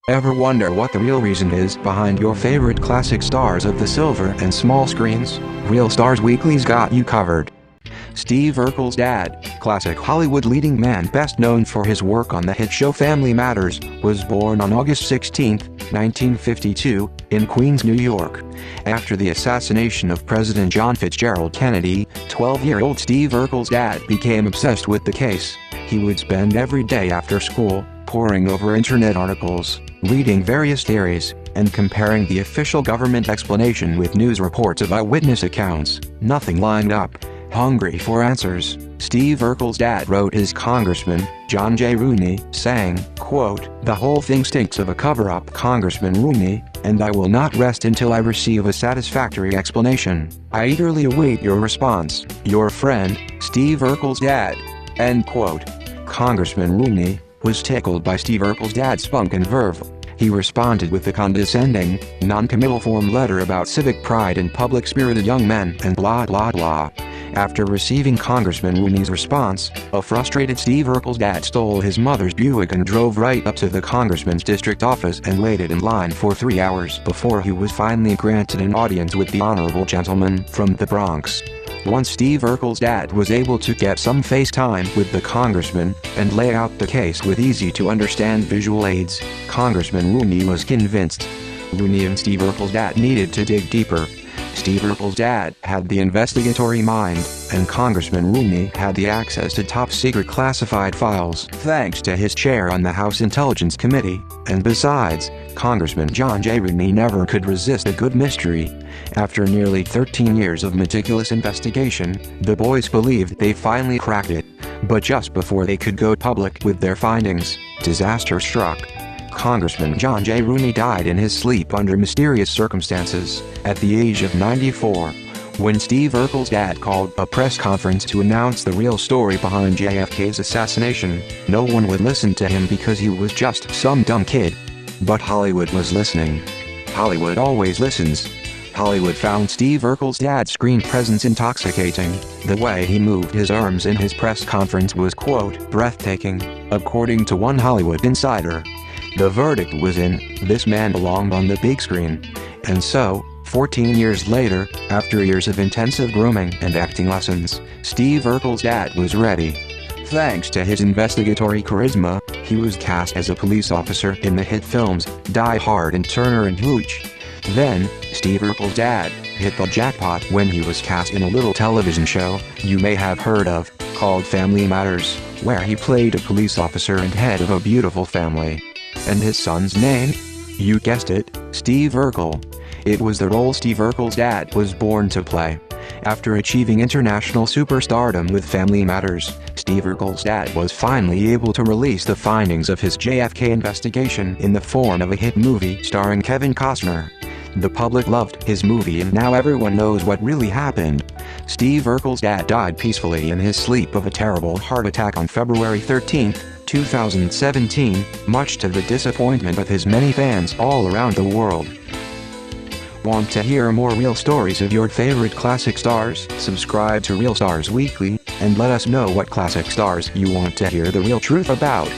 Ever wonder what the real reason is behind your favorite classic stars of the silver and small screens? Real Stars Weekly's got you covered. Steve Urkel's dad, classic Hollywood leading man best known for his work on the hit show Family Matters, was born on August 16, 1952, in Queens, New York. After the assassination of President John Fitzgerald Kennedy, 12-year-old Steve Urkel's dad became obsessed with the case. He would spend every day after school, poring over internet articles, reading various theories, and comparing the official government explanation with news reports of eyewitness accounts. Nothing lined up. Hungry for answers, Steve Urkel's dad wrote his congressman, John J. Rooney, saying, quote, "The whole thing stinks of a cover-up, Congressman Rooney, and I will not rest until I receive a satisfactory explanation. I eagerly await your response. Your friend, Steve Urkel's dad." End quote. Congressman Rooney was tickled by Steve Urkel's dad's spunk and verve. He responded with a condescending, non-committal form letter about civic pride and public-spirited young men and blah blah blah. After receiving Congressman Rooney's response, a frustrated Steve Urkel's dad stole his mother's Buick and drove right up to the congressman's district office and waited in line for 3 hours before he was finally granted an audience with the honorable gentleman from the Bronx. Once Steve Urkel's dad was able to get some face time with the congressman and lay out the case with easy-to-understand visual aids, Congressman Rooney was convinced. Rooney and Steve Urkel's dad needed to dig deeper. Steve Urkel's dad had the investigatory mind, and Congressman Rooney had the access to top-secret classified files thanks to his chair on the House Intelligence Committee, and besides, Congressman John J. Rooney never could resist a good mystery. After nearly 13 years of meticulous investigation, the boys believed they finally cracked it. But just before they could go public with their findings, disaster struck. Congressman John J. Rooney died in his sleep under mysterious circumstances, at the age of 94. When Steve Urkel's dad called a press conference to announce the real story behind JFK's assassination, no one would listen to him because he was just some dumb kid. But Hollywood was listening. Hollywood always listens. Hollywood found Steve Urkel's dad's screen presence intoxicating. The way he moved his arms in his press conference was, quote, breathtaking, according to one Hollywood insider. The verdict was in, this man belonged on the big screen. And so, 14 years later, after years of intensive grooming and acting lessons, Steve Urkel's dad was ready. Thanks to his investigatory charisma, he was cast as a police officer in the hit films Die Hard and Turner and Hooch. Then, Steve Urkel's dad hit the jackpot when he was cast in a little television show you may have heard of, called Family Matters, where he played a police officer and head of a beautiful family. And his son's name? You guessed it, Steve Urkel. It was the role Steve Urkel's dad was born to play. After achieving international superstardom with Family Matters, Steve Urkel's dad was finally able to release the findings of his JFK investigation in the form of a hit movie starring Kevin Costner. The public loved his movie and now everyone knows what really happened. Steve Urkel's dad died peacefully in his sleep of a terrible heart attack on February 13, 2017, much to the disappointment of his many fans all around the world. Want to hear more real stories of your favorite classic stars? Subscribe to Real Stars Weekly, and let us know what classic stars you want to hear the real truth about.